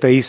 23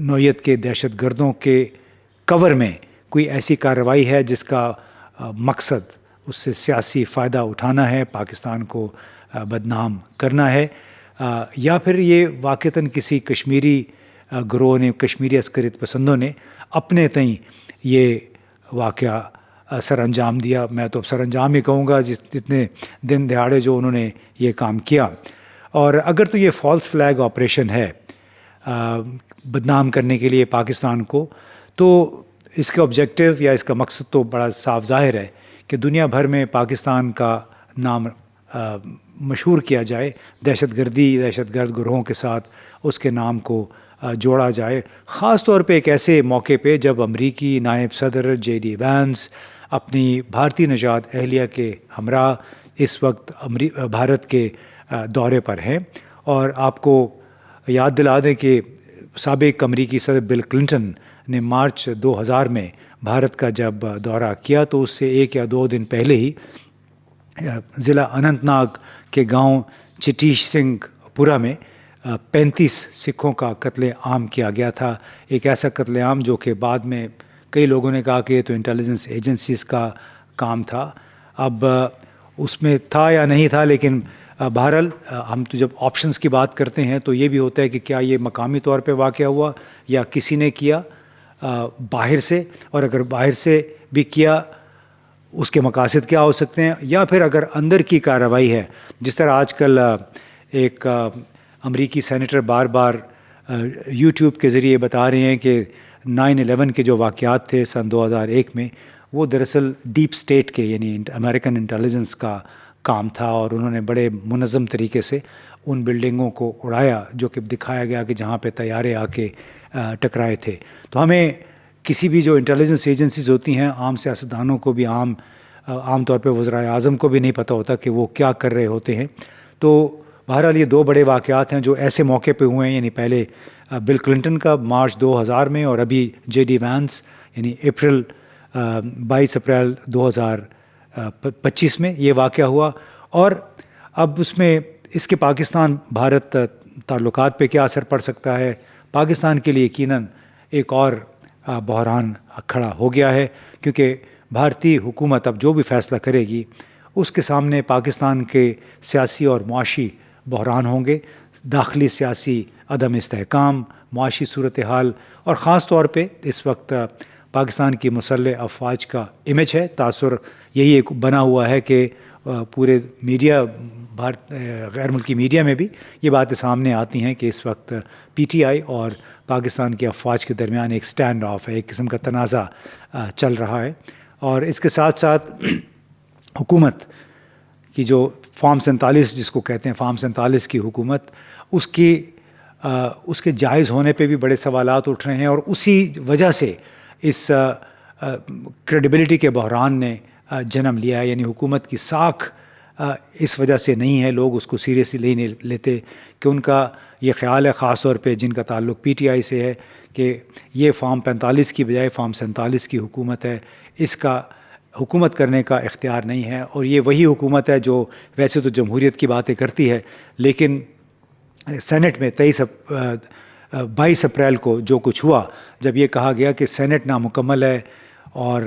نوعیت کے دہشت گردوں کے کور میں کوئی ایسی کارروائی ہے جس کا مقصد اس سے سیاسی فائدہ اٹھانا ہے، پاکستان کو بدنام کرنا ہے، یا پھر یہ واقعتاً کسی کشمیری گروہ نے، کشمیری عسکریت پسندوں نے اپنے تئیں یہ واقعہ سر انجام دیا. میں تو اب سر انجام ہی کہوں گا، جتنے دن دہاڑے جو انہوں نے یہ کام کیا. اور اگر تو یہ فالس فلیگ آپریشن ہے بدنام کرنے کے لیے پاکستان کو، تو اس کا آبجیکٹیو یا اس کا مقصد تو بڑا صاف ظاہر ہے کہ دنیا بھر میں پاکستان کا نام مشہور کیا جائے، دہشت گرد گروہوں کے ساتھ اس کے نام کو جوڑا جائے، خاص طور پہ ایک ایسے موقع پہ جب امریکی نائب صدر جے ڈی وینس اپنی بھارتی نژاد اہلیہ کے ہمراہ اس وقت بھارت کے دورے پر ہیں. اور آپ کو یاد دلا دیں کہ سابق امریکی صدر بل کلنٹن نے مارچ 2000 میں بھارت کا جب دورہ کیا تو اس سے 1 یا 2 دن پہلے ہی ضلع اننت ناگ کے گاؤں چٹیش سنگھ پورہ میں 35 سکھوں کا قتل عام کیا گیا تھا. ایک ایسا قتل عام جو کہ بعد میں کئی لوگوں نے کہا کہ یہ تو انٹیلیجنس ایجنسیز کا کام تھا. اب اس میں تھا یا نہیں تھا، لیکن بہرحال ہم تو جب آپشنز کی بات کرتے ہیں تو یہ بھی ہوتا ہے کہ کیا یہ مقامی طور پہ واقع ہوا یا کسی نے کیا باہر سے، اور اگر باہر سے بھی کیا اس کے مقاصد کیا ہو سکتے ہیں، یا پھر اگر اندر کی کارروائی ہے، جس طرح آج کل ایک امریکی سینیٹر بار بار یوٹیوب کے ذریعے بتا رہے ہیں کہ 9/11 کے جو واقعات تھے سن 2001 میں، وہ دراصل ڈیپ سٹیٹ کے یعنی امریکن انٹیلیجنس کا کام تھا، اور انہوں نے بڑے منظم طریقے سے ان بلڈنگوں کو اڑایا جو کہ دکھایا گیا کہ جہاں پہ طیارے آ کے ٹکرائے تھے. تو ہمیں کسی بھی جو انٹیلیجنس ایجنسیز ہوتی ہیں، عام سیاستدانوں کو بھی عام طور پہ وزرائے اعظم کو بھی نہیں پتہ ہوتا کہ وہ کیا کر رہے ہوتے ہیں. تو بہرحال یہ 2 بڑے واقعات ہیں جو ایسے موقع پہ ہوئے ہیں، یعنی پہلے بل کلنٹن کا مارچ 2000 میں، اور ابھی جے ڈی وینس یعنی 22 اپریل 2025 میں یہ واقعہ ہوا. اور اب اس کے پاکستان بھارت تعلقات پہ کیا اثر پڑ سکتا ہے؟ پاکستان کے لیے یقیناً ایک اور بحران کھڑا ہو گیا ہے، کیونکہ بھارتی حکومت اب جو بھی فیصلہ کرے گی اس کے سامنے پاکستان کے سیاسی اور معاشی بحران ہوں گے. داخلی سیاسی عدم استحکام، معاشی صورتحال، اور خاص طور پہ اس وقت پاکستان کی مسلح افواج کا امیج ہے. تاثر یہی ایک بنا ہوا ہے کہ پورے میڈیا، غیر ملکی میڈیا میں بھی یہ باتیں سامنے آتی ہیں کہ اس وقت پی ٹی آئی اور پاکستان کی افواج کے درمیان ایک سٹینڈ آف ہے، ایک قسم کا تنازع چل رہا ہے. اور اس کے ساتھ ساتھ حکومت کی جو فارم 47 جس کو کہتے ہیں، فارم 47 کی حکومت، اس کے جائز ہونے پہ بھی بڑے سوالات اٹھ رہے ہیں، اور اسی وجہ سے اس کریڈیبلٹی کے بحران نے جنم لیا ہے. یعنی حکومت کی ساکھ اس وجہ سے نہیں ہے، لوگ اس کو سیریسلی نہیں لیتے کہ ان کا یہ خیال ہے، خاص طور پہ جن کا تعلق پی ٹی آئی سے ہے، کہ یہ فارم 45 کی بجائے فارم 47 کی حکومت ہے، اس کا حکومت کرنے کا اختیار نہیں ہے. اور یہ وہی حکومت ہے جو ویسے تو جمہوریت کی باتیں کرتی ہے، لیکن سینٹ میں 22 اپریل کو جو کچھ ہوا، جب یہ کہا گیا کہ سینٹ نامکمل ہے اور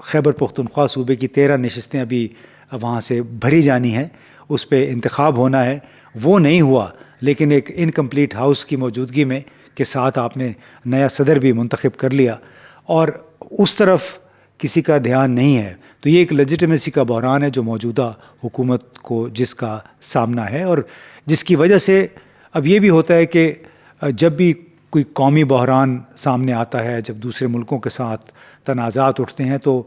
خیبر پختونخوا صوبے کی 13 نشستیں ابھی وہاں سے بھری جانی ہیں، اس پہ انتخاب ہونا ہے، وہ نہیں ہوا. لیکن ایک انکمپلیٹ ہاؤس کی موجودگی میں کے ساتھ آپ نے نیا صدر بھی منتخب کر لیا، اور اس طرف کسی کا دھیان نہیں ہے. تو یہ ایک لیجیٹمیسی کا بحران ہے جو موجودہ حکومت کو جس کا سامنا ہے، اور جس کی وجہ سے اب یہ بھی ہوتا ہے کہ جب بھی کوئی قومی بحران سامنے آتا ہے، جب دوسرے ملکوں کے ساتھ تنازعات اٹھتے ہیں، تو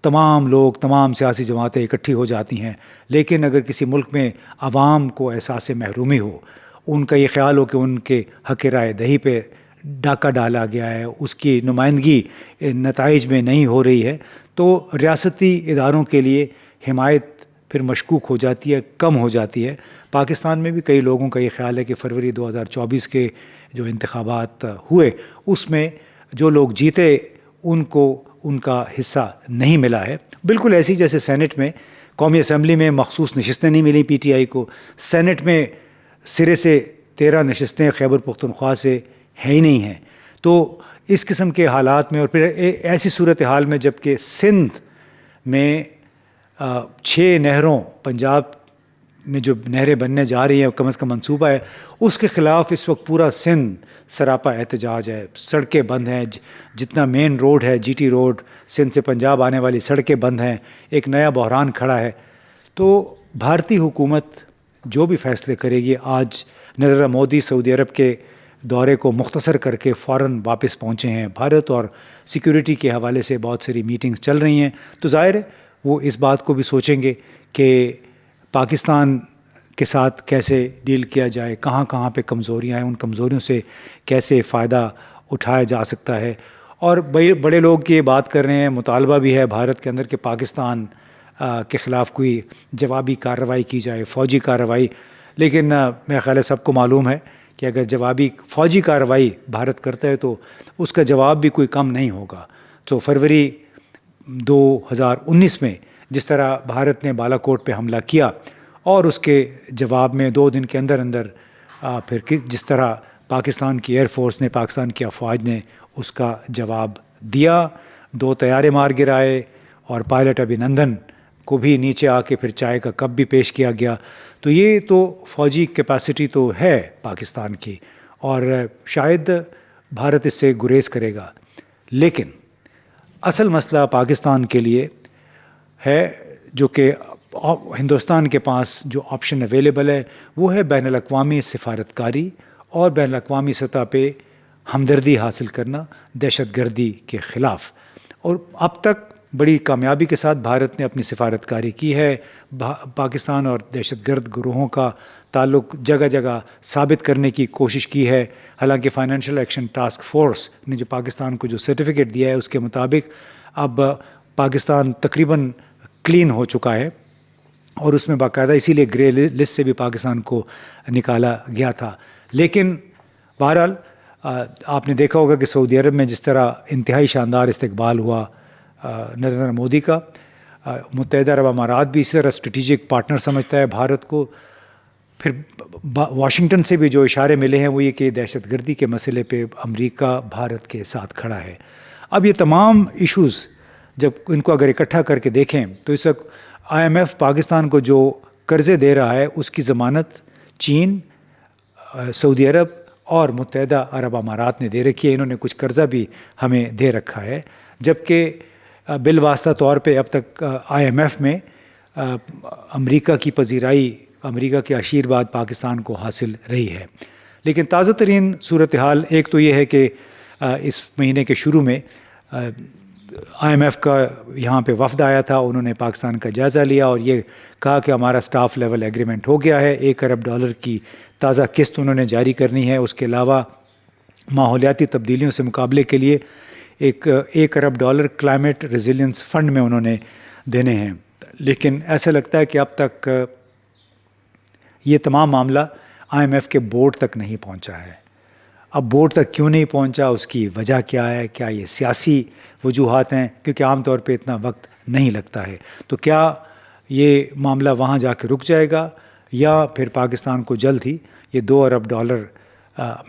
تمام لوگ، تمام سیاسی جماعتیں اکٹھی ہو جاتی ہیں. لیکن اگر کسی ملک میں عوام کو احساس محرومی ہو، ان کا یہ خیال ہو کہ ان کے حق رائے دہی پہ ڈاکہ ڈالا گیا ہے، اس کی نمائندگی نتائج میں نہیں ہو رہی ہے، تو ریاستی اداروں کے لیے حمایت پھر مشکوک ہو جاتی ہے، کم ہو جاتی ہے. پاکستان میں بھی کئی لوگوں کا یہ خیال ہے کہ فروری 2024 کے جو انتخابات ہوئے، اس میں جو لوگ جیتے ان کو ان کا حصہ نہیں ملا ہے. بالکل ایسی جیسے سینٹ میں قومی اسمبلی میں مخصوص نشستیں نہیں ملی پی ٹی آئی کو، سینٹ میں سرے سے 13 نشستیں خیبر پختونخوا سے ہے ہی نہیں ہیں. تو اس قسم کے حالات میں، اور پھر ایسی صورتحال میں جب کہ سندھ میں 6 نہروں، پنجاب میں جو نہریں بننے جا رہی ہیں کم از کم منصوبہ ہے، اس کے خلاف اس وقت پورا سندھ سراپا احتجاج ہے. سڑکیں بند ہیں، جتنا مین روڈ ہے جی ٹی روڈ، سندھ سے پنجاب آنے والی سڑکیں بند ہیں. ایک نیا بحران کھڑا ہے. تو بھارتی حکومت جو بھی فیصلے کرے گی، آج نریندر مودی سعودی عرب کے دورے کو مختصر کر کے فوراً واپس پہنچے ہیں بھارت، اور سیکیورٹی کے حوالے سے بہت ساری میٹنگز چل رہی ہیں. تو ظاہر ہے وہ اس بات کو بھی سوچیں گے کہ پاکستان کے ساتھ کیسے ڈیل کیا جائے، کہاں کہاں پہ کمزوریاں ہیں، ان کمزوریوں سے کیسے فائدہ اٹھایا جا سکتا ہے. اور بڑے لوگ یہ بات کر رہے ہیں، مطالبہ بھی ہے بھارت کے اندر کہ پاکستان کے خلاف کوئی جوابی کارروائی کی جائے، فوجی کارروائی. لیکن میرا خیال ہے سب کو معلوم ہے کہ اگر جوابی فوجی کارروائی بھارت کرتا ہے تو اس کا جواب بھی کوئی کم نہیں ہوگا. تو فروری 2019 میں جس طرح بھارت نے بالا کوٹ پہ حملہ کیا، اور اس کے جواب میں 2 دن کے اندر اندر پھر جس طرح پاکستان کی ایئر فورس نے، پاکستان کی افواج نے اس کا جواب دیا، 2 طیارے مار گرائے، اور پائلٹ ابھینندن کو بھی نیچے آ کے پھر چائے کا کپ بھی پیش کیا گیا. تو یہ تو فوجی کیپیسٹی تو ہے پاکستان کی، اور شاید بھارت اس سے گریز کرے گا. لیکن اصل مسئلہ پاکستان کے لیے ہے، جو کہ ہندوستان کے پاس جو آپشن اویلیبل ہے وہ ہے بین الاقوامی سفارتکاری اور بین الاقوامی سطح پہ ہمدردی حاصل کرنا دہشت گردی کے خلاف. اور اب تک بڑی کامیابی کے ساتھ بھارت نے اپنی سفارتکاری کی ہے. پاکستان اور دہشت گرد گروہوں کا تعلق جگہ جگہ ثابت کرنے کی کوشش کی ہے. حالانکہ فائنینشیل ایکشن ٹاسک فورس نے جو پاکستان کو جو سرٹیفکیٹ دیا ہے اس کے مطابق اب پاکستان تقریباً کلین ہو چکا ہے، اور اس میں باقاعدہ اسی لیے گرے لسٹ سے بھی پاکستان کو نکالا گیا تھا. لیکن بہرحال آپ نے دیکھا ہوگا کہ سعودی عرب میں جس طرح انتہائی شاندار استقبال ہوا نریندر مودی کا. متحدہ عرب امارات بھی اسی طرح اسٹریٹجک پارٹنر سمجھتا ہے بھارت کو. پھر واشنگٹن سے بھی جو اشارے ملے ہیں وہ یہ کہ دہشت گردی کے مسئلے پہ امریکہ بھارت کے ساتھ کھڑا ہے. اب یہ تمام ایشوز جب ان کو اگر اکٹھا کر کے دیکھیں تو اس وقت IMF پاکستان کو جو قرضے دے رہا ہے اس کی ضمانت چین، سعودی عرب اور متحدہ عرب امارات نے دے رکھی ہے. انہوں نے کچھ قرضہ بھی ہمیں دے رکھا ہے، جبکہ بالواسطہ طور پہ اب تک IMF میں امریکہ کی پذیرائی، امریکہ کے آشیرواد پاکستان کو حاصل رہی ہے. لیکن تازہ ترین صورتحال ایک تو یہ ہے کہ اس مہینے کے شروع میں IMF کا یہاں پہ وفد آیا تھا. انہوں نے پاکستان کا جائزہ لیا اور یہ کہا کہ ہمارا سٹاف لیول ایگریمنٹ ہو گیا ہے. $1 ارب کی تازہ قسط انہوں نے جاری کرنی ہے. اس کے علاوہ ماحولیاتی تبدیلیوں سے مقابلے کے لیے $1 ارب کلائمیٹ ریزیلینس فنڈ میں انہوں نے دینے ہیں. لیکن ایسا لگتا ہے کہ اب تک یہ تمام معاملہ IMF کے بورڈ تک نہیں پہنچا ہے. اب بورڈ تک کیوں نہیں پہنچا، اس کی وجہ کیا ہے؟ کیا یہ سیاسی وجوہات ہیں؟ کیونکہ عام طور پہ اتنا وقت نہیں لگتا ہے. تو کیا یہ معاملہ وہاں جا کے رک جائے گا، یا پھر پاکستان کو جلد ہی یہ $2 ارب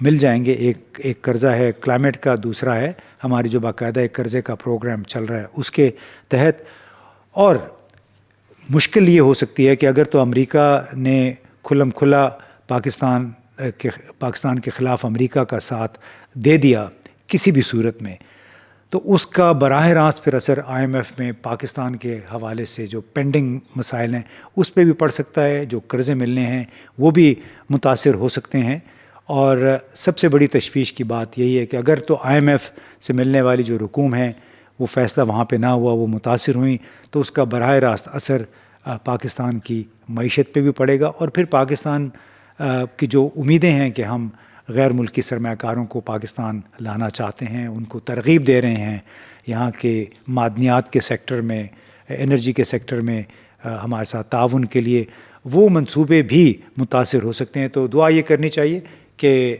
مل جائیں گے؟ ایک قرضہ ہے کلائمیٹ کا، دوسرا ہے ہماری جو باقاعدہ ایک قرضے کا پروگرام چل رہا ہے اس کے تحت. اور مشکل یہ ہو سکتی ہے کہ اگر تو امریکہ نے کھلم کھلا پاکستان کے خلاف امریکہ کا ساتھ دے دیا کسی بھی صورت میں، تو اس کا براہ راست پھر اثر IMF میں پاکستان کے حوالے سے جو پینڈنگ مسائل ہیں اس پہ بھی پڑ سکتا ہے. جو قرضے ملنے ہیں وہ بھی متاثر ہو سکتے ہیں. اور سب سے بڑی تشویش کی بات یہی ہے کہ اگر تو IMF سے ملنے والی جو رقوم ہیں وہ فیصلہ وہاں پہ نہ ہوا، وہ متاثر ہوئیں، تو اس کا براہ راست اثر پاکستان کی معیشت پہ بھی پڑے گا. اور پھر پاکستان کی جو امیدیں ہیں کہ ہم غیر ملکی سرمایہ کاروں کو پاکستان لانا چاہتے ہیں، ان کو ترغیب دے رہے ہیں یہاں کے معدنیات کے سیکٹر میں، انرجی کے سیکٹر میں ہمارے ساتھ تعاون کے لیے، وہ منصوبے بھی متاثر ہو سکتے ہیں. تو دعا یہ کرنی چاہیے کہ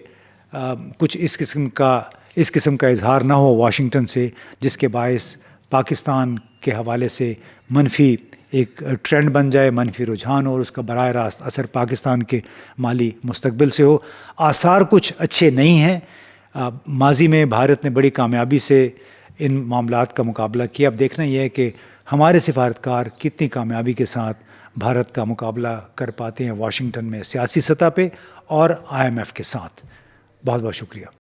کچھ اس قسم کا اظہار نہ ہو واشنگٹن سے جس کے باعث پاکستان کے حوالے سے منفی ایک ٹرینڈ بن جائے، منفی رجحان ہو، اور اس کا براہ راست اثر پاکستان کے مالی مستقبل سے ہو. آثار کچھ اچھے نہیں ہیں. ماضی میں بھارت نے بڑی کامیابی سے ان معاملات کا مقابلہ کیا. اب دیکھنا یہ ہے کہ ہمارے سفارتکار کتنی کامیابی کے ساتھ بھارت کا مقابلہ کر پاتے ہیں واشنگٹن میں سیاسی سطح پہ اور IMF کے ساتھ. بہت بہت شکریہ.